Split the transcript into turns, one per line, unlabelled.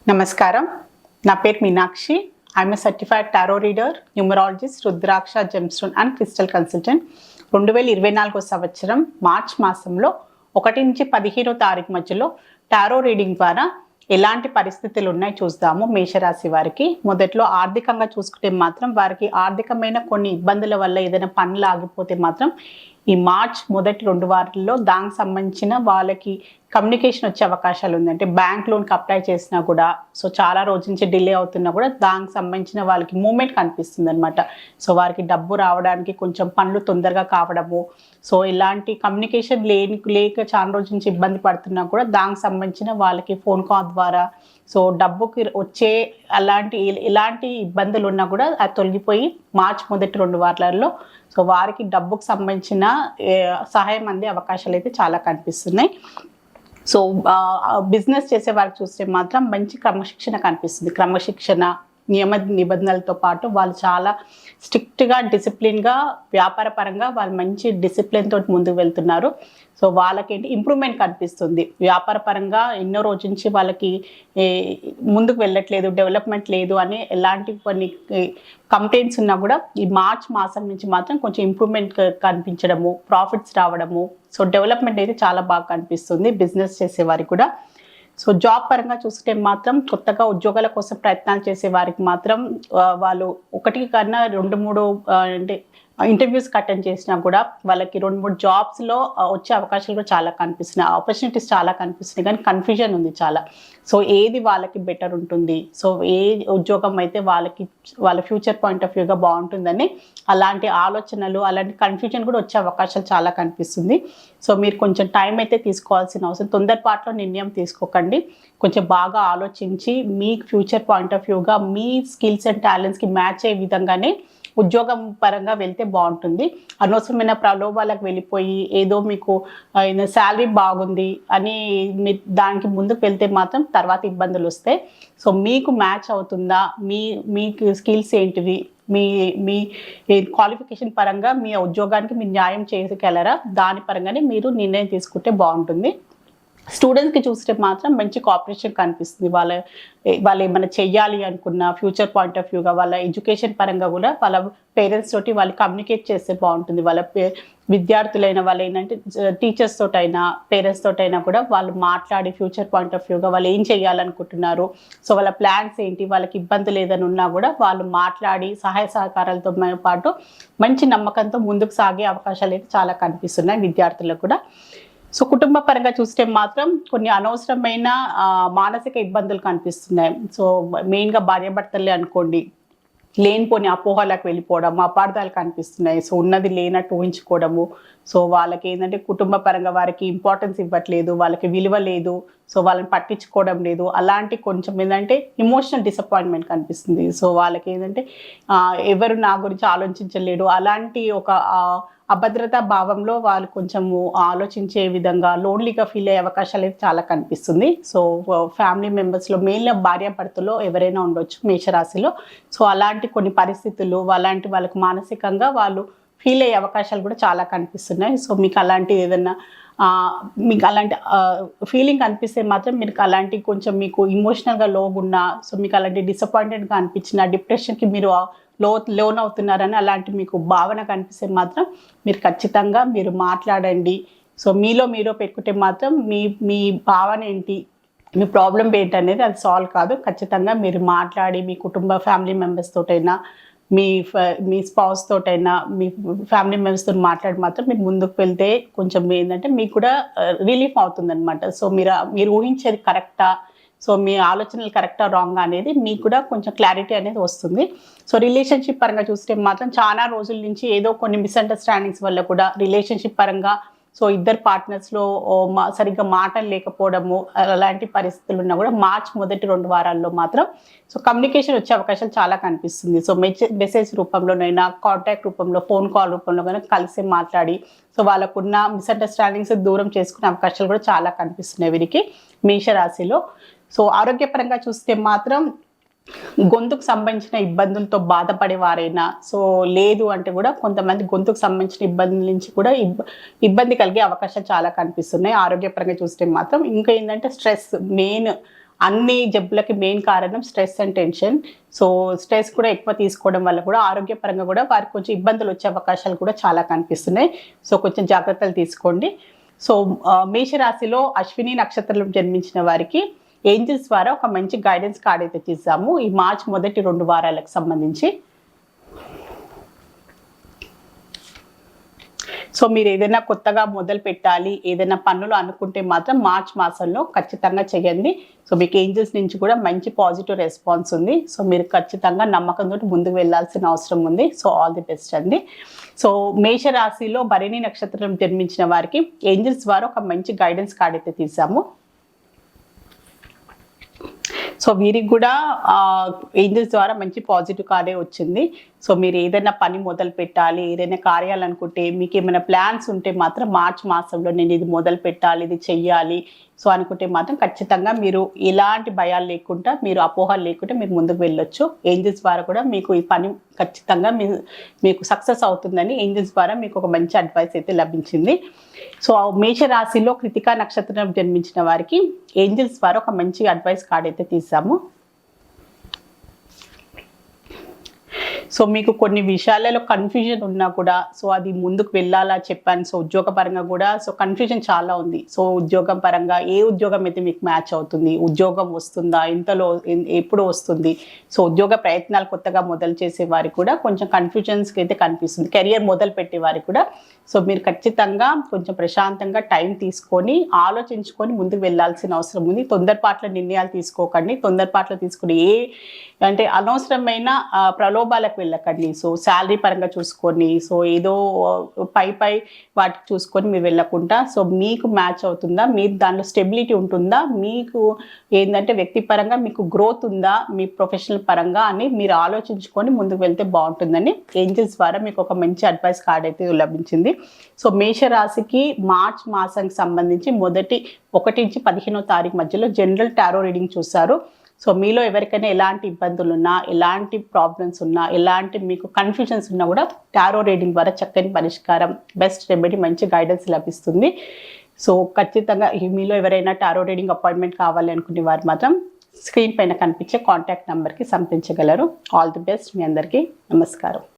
నమస్కారం. నా పేరు Meenakshi. I'm a certified tarot reader, numerologist, rudraksha, gemstone and crystal consultant. 2024 సంవత్సరం మార్చ్ మాసంలో 1 నుంచి 15వ తారీఖు మధ్యలో టారో రీడింగ్ ద్వారా ఎలాంటి పరిస్థితులు ఉన్నాయి చూద్దాము. మేషరాశి వారికి మొదట్లో ఆర్థికంగా చూసుకుంటే మాత్రం వారికి ఆర్థికమైన కొన్ని ఇబ్బందుల వల్ల ఏదైనా పనులు ఆగిపోతే మాత్రం ఈ మార్చ్ మొదటి 2 వారాల్లో దానికి సంబంధించిన వాళ్ళకి కమ్యూనికేషన్ వచ్చే అవకాశాలు ఉంది. అంటే బ్యాంక్ లోన్కి అప్లై చేసినా కూడా చాలా రోజు నుంచి డిలే అవుతున్నా కూడా దానికి సంబంధించిన వాళ్ళకి మూమెంట్ కనిపిస్తుంది అనమాట. వారికి డబ్బు రావడానికి కొంచెం పనులు తొందరగా కావడము, ఇలాంటి కమ్యూనికేషన్ లేక చాలా రోజు నుంచి ఇబ్బంది పడుతున్నా కూడా దానికి సంబంధించిన వాళ్ళకి ఫోన్ కాల్ ద్వారా డబ్బుకి వచ్చే ఎలాంటి ఇబ్బందులు ఉన్నా కూడా అది తొలగిపోయి మార్చ్ మొదటి 2 వారాలలో వారికి డబ్బుకు సంబంధించిన సహాయం అందే అవకాశాలు అయితే చాలా కనిపిస్తున్నాయి. బిజినెస్ చేసే వారికి చూస్తే మాత్రం మంచి క్రమశిక్షణ కనిపిస్తుంది. క్రమశిక్షణ, నియమ నిబంధనలతో పాటు వాళ్ళు చాలా స్ట్రిక్ట్గా, డిసిప్లిన్గా, వ్యాపార పరంగా వాళ్ళు మంచి డిసిప్లిన్ తోటి ముందుకు వెళ్తున్నారు. వాళ్ళకి ఇంప్రూవ్మెంట్ కనిపిస్తుంది. వ్యాపార పరంగా ఎన్నో రోజు నుంచి వాళ్ళకి ముందుకు వెళ్ళట్లేదు, డెవలప్మెంట్ లేదు అని ఎలాంటి కొన్ని కంప్లైంట్స్ ఉన్నా కూడా ఈ మార్చ్ మాసం నుంచి మాత్రం కొంచెం ఇంప్రూవ్మెంట్ కనిపించడము, ప్రాఫిట్స్ రావడము, డెవలప్మెంట్ అయితే చాలా బాగా కనిపిస్తుంది బిజినెస్ చేసేవారికి కూడా. జాబ్ పరంగా చూస్తే మాత్రం కొత్తగా ఉద్యోగాల కోసం ప్రయత్నాలు చేసే వారికి మాత్రం వాళ్ళు 1 కన్నా 2-3 అంటే ఇంటర్వ్యూస్ అటెండ్ చేసినా కూడా వాళ్ళకి 2-3 జాబ్స్లో వచ్చే అవకాశాలు కూడా చాలా కనిపిస్తున్నాయి. ఆపర్చునిటీస్ చాలా కనిపిస్తున్నాయి, కానీ కన్ఫ్యూజన్ ఉంది చాలా. ఏది వాళ్ళకి బెటర్ ఉంటుంది, ఏ ఉద్యోగం అయితే వాళ్ళ ఫ్యూచర్ పాయింట్ ఆఫ్ వ్యూగా బాగుంటుందని అలాంటి ఆలోచనలు, అలాంటి కన్ఫ్యూజన్ కూడా వచ్చే అవకాశాలు చాలా కనిపిస్తుంది. మీరు కొంచెం టైం అయితే తీసుకోవాల్సిన అవసరం, తొందరపాటులో నిర్ణయం తీసుకోకండి. కొంచెం బాగా ఆలోచించి మీ ఫ్యూచర్ పాయింట్ ఆఫ్ వ్యూగా మీ స్కిల్స్ అండ్ టాలెంట్స్కి మ్యాచ్ అయ్యే విధంగానే ఉద్యోగం పరంగా వెళ్తే బాగుంటుంది. అనవసరమైన ప్రలోభాలకు వెళ్ళిపోయి ఏదో మీకు శాలరీ బాగుంది అని దానికి ముందుకు వెళ్తే మాత్రం తర్వాత ఇబ్బందులు వస్తాయి. మీకు మ్యాచ్ అవుతుందా, మీకు స్కిల్స్ ఏంటివి, మీ క్వాలిఫికేషన్ పరంగా మీ ఉద్యోగానికి మీరు న్యాయం చేయగలరా, దాని పరంగానే మీరు నిర్ణయం తీసుకుంటే బాగుంటుంది. స్టూడెంట్స్కి చూస్తే మాత్రం మంచి కోఆపరేషన్ కనిపిస్తుంది. వాళ్ళు ఏమైనా చెయ్యాలి అనుకున్న ఫ్యూచర్ పాయింట్ ఆఫ్ వ్యూగా వాళ్ళ ఎడ్యుకేషన్ పరంగా కూడా వాళ్ళ పేరెంట్స్ తోటి వాళ్ళు కమ్యూనికేట్ చేస్తే బాగుంటుంది. వాళ్ళ విద్యార్థులైన వాళ్ళు ఏంటంటే టీచర్స్ తోటైనా పేరెంట్స్ తోటైనా కూడా వాళ్ళు మాట్లాడి ఫ్యూచర్ పాయింట్ ఆఫ్ వ్యూగా వాళ్ళు ఏం చేయాలనుకుంటున్నారు, వాళ్ళ ప్లాన్స్ ఏంటి, వాళ్ళకి ఇబ్బందులు ఏదైనా ఉన్నా కూడా వాళ్ళు మాట్లాడి సహాయ సహకారాలతో పాటు మంచి నమ్మకంతో ముందుకు సాగే అవకాశాలు అయితే చాలా కనిపిస్తున్నాయి విద్యార్థులకు కూడా. కుటుంబ పరంగా చూస్తే మాత్రం కొన్ని అనవసరమైన మానసిక ఇబ్బందులు కనిపిస్తున్నాయి. మెయిన్గా భార్యాభర్తలే అనుకోండి, లేనిపోని అపోహలకు వెళ్ళిపోవడం, అపార్థాలు కనిపిస్తున్నాయి. ఉన్నది లేనట్టు ఊహించుకోవడము. వాళ్ళకి ఏంటంటే కుటుంబ పరంగా వారికి ఇంపార్టెన్స్ ఇవ్వట్లేదు, వాళ్ళకి విలువ లేదు, వాళ్ళని పట్టించుకోవడం లేదు. అలాంటి కొంచెం ఏంటంటే ఇమోషనల్ డిసప్పాయింట్మెంట్ కనిపిస్తుంది. వాళ్ళకి ఏంటంటే ఎవరు నా గురించి ఆలోచించలేడు, అలాంటి ఒక అభద్రతా భావంలో వాళ్ళు కొంచెము ఆలోచించే విధంగా లోన్లీగా ఫీల్ అయ్యే అవకాశాలు అయితే చాలా కనిపిస్తుంది. ఫ్యామిలీ మెంబర్స్లో మెయిన్గా భార్యాభర్తలో ఎవరైనా ఉండొచ్చు మేషరాశిలో. అలాంటి కొన్ని పరిస్థితులు అలాంటి వాళ్ళకి మానసికంగా వాళ్ళు ఫీల్ అయ్యే అవకాశాలు కూడా చాలా కనిపిస్తున్నాయి. మీకు అలాంటి ఏదన్నా మీకు అలాంటి ఫీలింగ్ అనిపిస్తే మాత్రం మీకు అలాంటి కొంచెం మీకు ఇమోషనల్గా లోగున్నా, మీకు అలాంటి డిసప్పాయింటెడ్గా అనిపించిన, డిప్రెషన్కి మీరు లోన్ అవుతున్నారని అలాంటి మీకు భావన కనిపిస్తే మాత్రం మీరు ఖచ్చితంగా మీరు మాట్లాడండి. మీలో మీరు పెట్టుకుంటే మాత్రం మీ భావన ఏంటి, మీ ప్రాబ్లం ఏంటి అనేది అది సాల్వ్ కాదు. ఖచ్చితంగా మీరు మాట్లాడి మీ కుటుంబ ఫ్యామిలీ మెంబర్స్ తోటైనా, మీ స్పౌస్ తోటైనా, మీ ఫ్యామిలీ మెంబర్స్తో మాట్లాడి మాత్రం మీరు ముందుకు వెళ్తే కొంచెం ఏంటంటే మీకు కూడా రిలీఫ్ అవుతుంది అనమాట. మీరు ఊహించేది కరెక్టా, మీ ఆలోచనలు కరెక్టా రాంగా అనేది మీకు కూడా కొంచెం క్లారిటీ అనేది వస్తుంది. రిలేషన్షిప్ పరంగా చూస్తే మాత్రం చాలా రోజుల నుంచి ఏదో కొన్ని మిస్అండర్స్టాండింగ్స్ వల్ల కూడా రిలేషన్షిప్ పరంగా ఇద్దరు పార్ట్నర్స్లో సరిగ్గా మాటలు లేకపోవడము, అలాంటి పరిస్థితులు ఉన్నా కూడా మార్చ్ మొదటి 2 వారాల్లో మాత్రం కమ్యూనికేషన్ వచ్చే అవకాశాలు చాలా కనిపిస్తుంది. మెసేజ్ రూపంలోనైనా, కాంటాక్ట్ రూపంలో, ఫోన్ కాల్ రూపంలో కానీ కలిసి మాట్లాడి వాళ్ళకున్న మిస్అండర్స్టాండింగ్స్ దూరం చేసుకునే అవకాశాలు కూడా చాలా కనిపిస్తున్నాయి వీరికి మేషరాశిలో. ఆరోగ్యపరంగా చూస్తే మాత్రం గొంతుకు సంబంధించిన ఇబ్బందులతో బాధపడేవారైనా లేదు అంటే కూడా కొంతమంది గొంతుకు సంబంధించిన ఇబ్బందుల నుంచి కూడా ఇబ్బంది కలిగే అవకాశాలు చాలా కనిపిస్తున్నాయి ఆరోగ్యపరంగా చూస్తే మాత్రం. ఇంకా ఏంటంటే స్ట్రెస్ మెయిన్ అన్ని జబ్బులకి మెయిన్ కారణం stress and tension. So stress కూడా ఎక్కువ తీసుకోవడం వల్ల కూడా ఆరోగ్యపరంగా కూడా వారికి కొంచెం ఇబ్బందులు వచ్చే అవకాశాలు కూడా చాలా కనిపిస్తున్నాయి. సో కొంచెం జాగ్రత్తలు తీసుకోండి. సో మేషరాశిలో అశ్విని నక్షత్రంలో జన్మించిన వారికి ఏంజిల్స్ ద్వారా ఒక మంచి గైడెన్స్ కార్డ్ అయితే తీసాము ఈ మార్చ్ మొదటి 2 వారాలకు సంబంధించి. సో మీరు ఏదైనా కొత్తగా మొదలు పెట్టాలి, ఏదైనా పనులు అనుకుంటే మాత్రం మార్చ్ మాసంలో ఖచ్చితంగా చేయండి. సో మీకు ఏంజల్స్ నుంచి కూడా మంచి పాజిటివ్ రెస్పాన్స్ ఉంది. సో మీరు ఖచ్చితంగా నమ్మకంతో ముందుకు వెళ్ళాల్సిన అవసరం ఉంది. సో ఆల్ ది బెస్ట్ అండి. సో మేషరాశిలో భరణి నక్షత్రం జన్మించిన వారికి ఏంజల్స్ ద్వారా ఒక మంచి గైడెన్స్ కార్డ్ అయితే తీసాము. సో వీరికి కూడా ఏంజల్స్ ద్వారా మంచి పాజిటివ్ కార్డే వచ్చింది. సో మీరు ఏదైనా పని మొదలు పెట్టాలి, ఏదైనా కార్యాలనుకుంటే, మీకు ఏమైనా ప్లాన్స్ ఉంటే మాత్రం మార్చ్ మాసంలో నేను ఇది మొదలు పెట్టాలి, ఇది చెయ్యాలి సో అనుకుంటే మాత్రం ఖచ్చితంగా మీరు ఎలాంటి భయాలు లేకుండా, మీరు అపోహలు లేకుండా మీరు ముందుకు వెళ్ళొచ్చు. ఏంజల్స్ ద్వారా కూడా మీకు ఈ పని ఖచ్చితంగా మీకు సక్సెస్ అవుతుందని ఏంజల్స్ ద్వారా మీకు ఒక మంచి అడ్వైస్ అయితే లభించింది. సో మేషరాశిలో కృతికా నక్షత్రం జన్మించిన వారికి ఏంజల్స్ ద్వారా ఒక మంచి అడ్వైస్ కార్డ్ అయితే తీసాము. సో మీకు కొన్ని విషయాలలో కన్ఫ్యూజన్ ఉన్నా కూడా సో అది ముందుకు వెళ్ళాలా చెప్పాను. సో ఉద్యోగపరంగా కూడా సో కన్ఫ్యూజన్ చాలా ఉంది. సో ఉద్యోగం పరంగా ఏ ఉద్యోగం అయితే మీకు మ్యాచ్ అవుతుంది, ఉద్యోగం వస్తుందా, ఇంతలో ఎప్పుడు వస్తుంది, సో ఉద్యోగ ప్రయత్నాలు కొత్తగా మొదలు చేసే వారికి కూడా కొంచెం కన్ఫ్యూజన్స్కి అయితే కనిపిస్తుంది. కెరియర్ మొదలు పెట్టే వారికి కూడా సో మీరు ఖచ్చితంగా కొంచెం ప్రశాంతంగా టైం తీసుకొని ఆలోచించుకొని ముందుకు వెళ్ళాల్సిన అవసరం ఉంది. తొందరపాట్ల నిర్ణయాలు తీసుకోకండి. తొందరపాట్ల తీసుకుని అంటే అనవసరమైన ప్రలోభాలకు వెళ్ళకండి. సో శాలరీ పరంగా చూసుకొని, సో ఏదో పై వాటికి చూసుకొని మీరు వెళ్ళకుండా సో మీకు మ్యాచ్ అవుతుందా, మీరు దానిలో స్టెబిలిటీ ఉంటుందా, మీకు ఏంటంటే వ్యక్తిపరంగా మీకు గ్రోత్ ఉందా, మీ ప్రొఫెషనల్ పరంగా అని మీరు ఆలోచించుకొని ముందుకు వెళ్తే బాగుంటుందని ఏంజల్స్ ద్వారా మీకు ఒక మంచి అడ్వైస్ కార్డ్ అయితే లభించింది. సో మేషరాశికి మార్చ్ మాసానికి సంబంధించి మొదటి 1 నుంచి 15వ తారీఖు మధ్యలో జనరల్ టారో రీడింగ్ చూస్తారు. సో మీలో ఎవరికైనా ఎలాంటి ఇబ్బందులు ఉన్నా, ఎలాంటి ప్రాబ్లమ్స్ ఉన్నా, ఎలాంటి మీకు కన్ఫ్యూజన్స్ ఉన్నా కూడా టారో రీడింగ్ ద్వారా చక్కని పరిష్కారం, బెస్ట్ రెమెడీ, మంచి గైడెన్స్ లభిస్తుంది. సో ఖచ్చితంగా మీలో ఎవరైనా టారో రీడింగ్ అపాయింట్మెంట్ కావాలి అనుకునే వారు మాత్రం స్క్రీన్ పైన కనిపించే కాంటాక్ట్ నెంబర్కి సంప్రదించగలరు. All the best. మీ అందరికీ నమస్కారం.